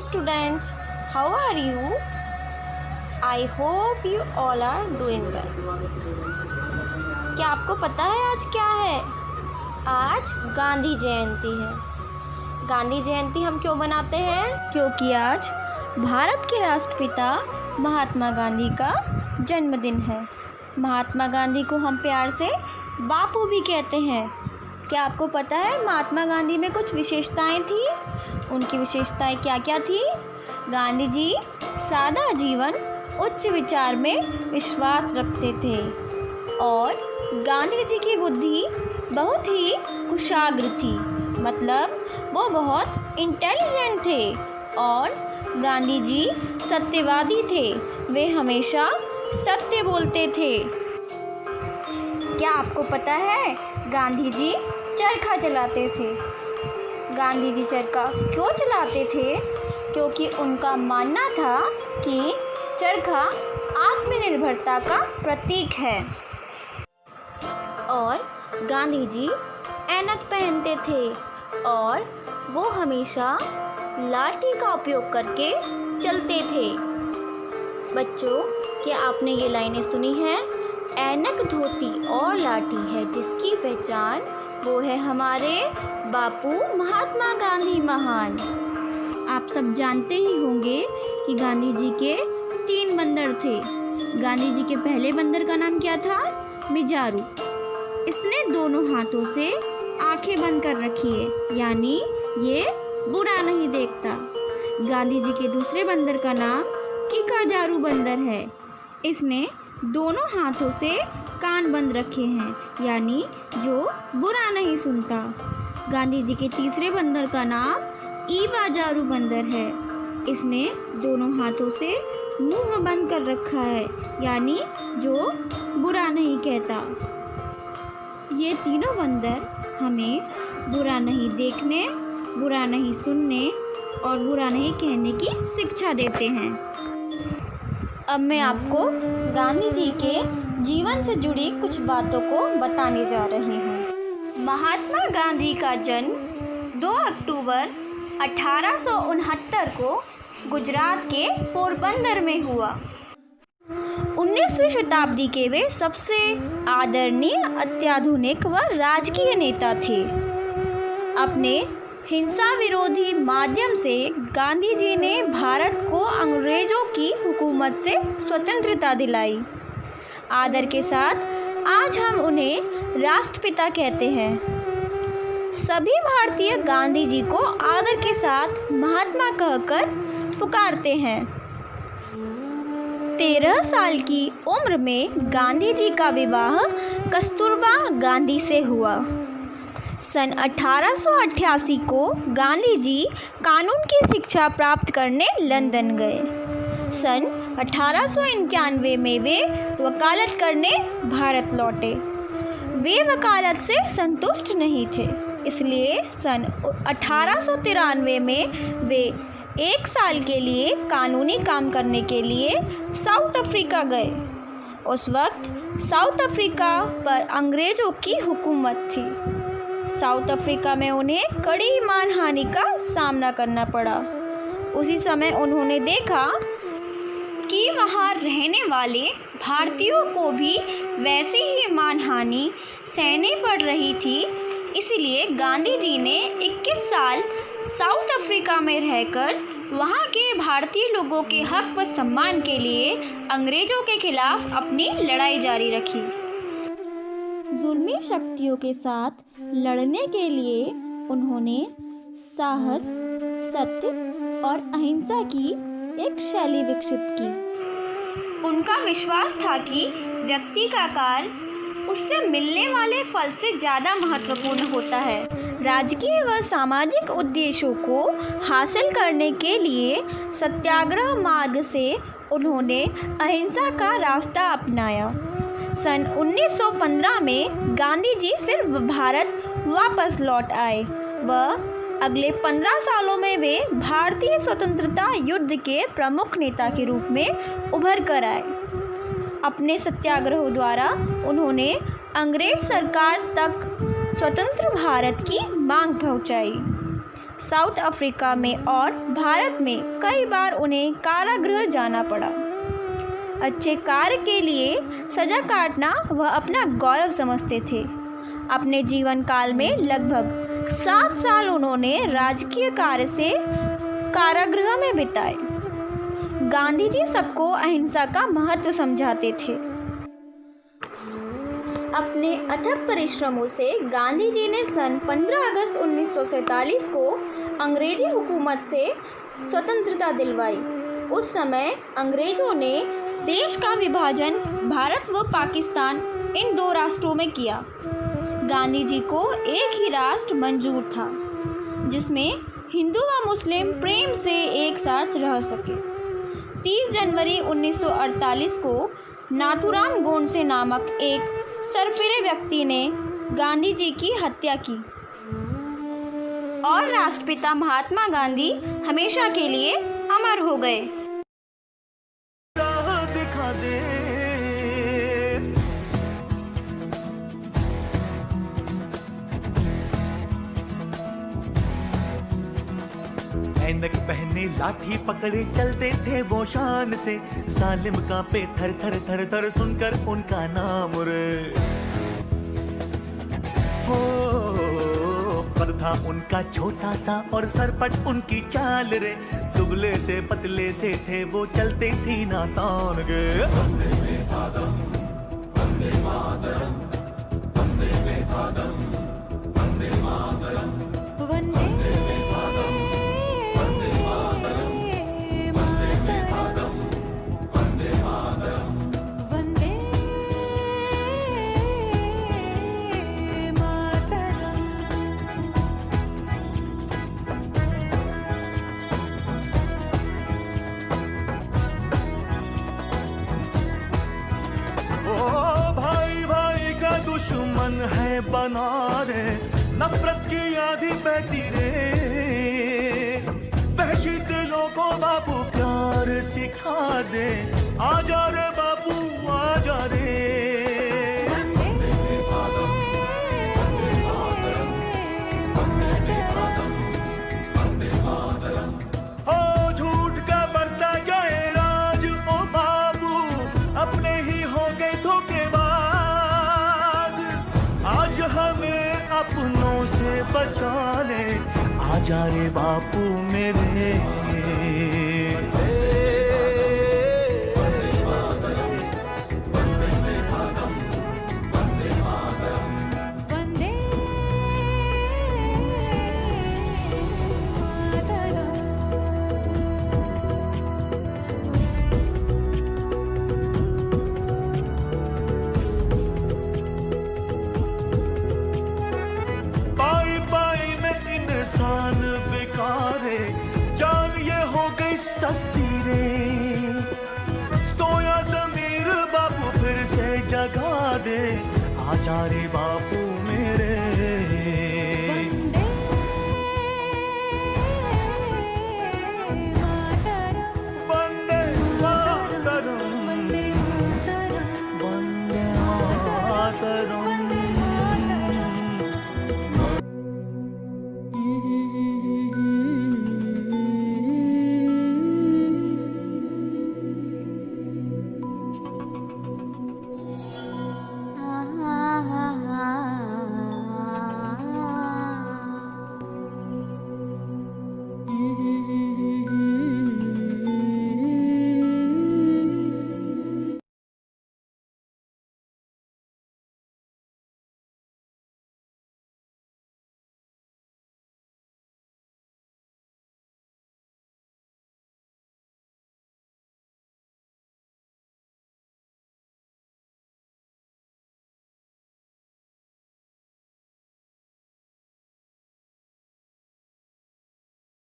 students, how are you? I hope you all are doing well. क्या आपको पता है आज क्या है? आज गांधी जयंती है। गांधी जयंती हम क्यों मनाते हैं? क्योंकि आज भारत के राष्ट्रपिता महात्मा गांधी का जन्मदिन है। महात्मा गांधी को हम प्यार से बापू भी कहते हैं। क्या आपको पता है महात्मा गांधी में कुछ विशेषताएं थी? उनकी विशेषताएं क्या क्या थी? गांधी जी सादा जीवन, उच्च विचार में विश्वास रखते थे और गांधी जी की बुद्धि बहुत ही कुशाग्र थी, मतलब वो बहुत इंटेलिजेंट थे। और गांधी जी सत्यवादी थे, वे हमेशा सत्य बोलते थे। क्या आपको पता है गांधी जी चरखा चलाते थे? गांधी जी चरखा क्यों चलाते थे? क्योंकि उनका मानना था कि चरखा आत्मनिर्भरता का प्रतीक है। और गांधी जी ऐनक पहनते थे और वो हमेशा लाठी का उपयोग करके चलते थे। बच्चों, क्या आपने ये लाइनें सुनी हैं? ऐनक, धोती और लाठी है जिसकी पहचान, वो है हमारे बापू महात्मा गांधी महान। आप सब जानते ही होंगे कि गांधी जी के 3 बंदर थे। गांधी जी के पहले बंदर का नाम क्या था? मिजारू। इसने दोनों हाथों से आंखें बंद कर रखी है, यानी ये बुरा नहीं देखता। गांधी जी के दूसरे बंदर का नाम किकाजारू बंदर है। इसने दोनों हाथों से कान बंद रखे हैं, यानी जो बुरा नहीं सुनता। गांधी जी के तीसरे बंदर का नाम ईवाजारू बंदर है। इसने दोनों हाथों से मुंह बंद कर रखा है, यानी जो बुरा नहीं कहता। ये तीनों बंदर हमें बुरा नहीं देखने, बुरा नहीं सुनने और बुरा नहीं कहने की शिक्षा देते हैं। अब मैं आपको गांधी जी के जीवन से जुड़ी कुछ बातों को बताने जा रही हूँ। महात्मा गांधी का जन्म 2 अक्टूबर 1869 को गुजरात के पोरबंदर में हुआ। 19वीं शताब्दी के वे सबसे आदरणीय, अत्याधुनिक व राजकीय नेता थे। अपने हिंसा विरोधी माध्यम से गांधी जी ने भारत को अंग्रेज़ों की हुकूमत से स्वतंत्रता दिलाई। आदर के साथ आज हम उन्हें राष्ट्रपिता कहते हैं। सभी भारतीय गांधी जी को आदर के साथ महात्मा कहकर पुकारते हैं। 13 साल की उम्र में गांधी जी का विवाह कस्तूरबा गांधी से हुआ। सन 1888 को गांधी जी कानून की शिक्षा प्राप्त करने लंदन गए। सन 1891 में वे वकालत करने भारत लौटे। वे वकालत से संतुष्ट नहीं थे, इसलिए सन 1893 में वे 1 साल के लिए कानूनी काम करने के लिए साउथ अफ्रीका गए। उस वक्त साउथ अफ्रीका पर अंग्रेज़ों की हुकूमत थी। साउथ अफ्रीका में उन्हें कड़ी मानहानि का सामना करना पड़ा। उसी समय उन्होंने देखा कि वहाँ रहने वाले भारतीयों को भी वैसे ही मानहानि सहनी पड़ रही थी। इसलिए गांधी जी ने 21 साल साउथ अफ्रीका में रहकर वहाँ के भारतीय लोगों के हक व सम्मान के लिए अंग्रेज़ों के खिलाफ अपनी लड़ाई जारी रखी। जुल्मी शक्तियों के साथ लड़ने के लिए उन्होंने साहस, सत्य और अहिंसा की एक शैली विकसित की। उनका विश्वास था कि व्यक्ति का कार्य उससे मिलने वाले फल से ज़्यादा महत्वपूर्ण होता है। राजकीय व सामाजिक उद्देश्यों को हासिल करने के लिए सत्याग्रह मार्ग से उन्होंने अहिंसा का रास्ता अपनाया। सन 1915 में गांधी जी फिर भारत वापस लौट आए व अगले 15 सालों में वे भारतीय स्वतंत्रता युद्ध के प्रमुख नेता के रूप में उभर कर आए। अपने सत्याग्रहों द्वारा उन्होंने अंग्रेज सरकार तक स्वतंत्र भारत की मांग पहुंचाई। साउथ अफ्रीका में और भारत में कई बार उन्हें कारागृह जाना पड़ा। अच्छे कार्य के लिए सजा काटना वह अपना गौरव समझते थे। अपने जीवन काल में लगभग 7 साल उन्होंने राजकीय कार्य से कारागृह में बिताए। गांधी जी सबको अहिंसा का महत्व समझाते थे। अपने अथक परिश्रमों से गांधी जी ने सन 15 अगस्त 1947 को अंग्रेजी हुकूमत से स्वतंत्रता दिलवाई। उस समय अंग्रेजों ने देश का विभाजन भारत व पाकिस्तान इन 2 राष्ट्रों में किया। गांधी जी को एक ही राष्ट्र मंजूर था जिसमें हिंदू व मुस्लिम प्रेम से एक साथ रह सके। 30 जनवरी 1948 को नाथूराम गोडसे नामक एक सरफिरे व्यक्ति ने गांधी जी की हत्या की और राष्ट्रपिता महात्मा गांधी हमेशा के लिए अमर हो गए। दिखा दे ऐनक पहने लाठी पकड़े चलते थे वो शान से, जालिम कांपे थर थर थर थर सुनकर उनका नाम रे। हो कद था उनका छोटा सा और सरपट उनकी चाल रे, दुबले से पतले से थे वो चलते सीना तान के। वंदे मातरम, वंदे मातरम, वंदे मातरम, वंदे मातरम, वंदे दुश्मन है बना रे, नफरत की आधी बहती रे, वहशी दिलों को बापू प्यार सिखा दे, आजा रे बापू आजा रे। हो झूठ का बढ़ता जाए राज ओ बाबू, अपने ही हो गए धोखेबाज, आज हमें अपनों से बचा ले, आजा रे बापू मेरे। जान ये हो गई सस्ती रे, सोया ज़मीर बापू फिर से जगा दे, आजा रे बापू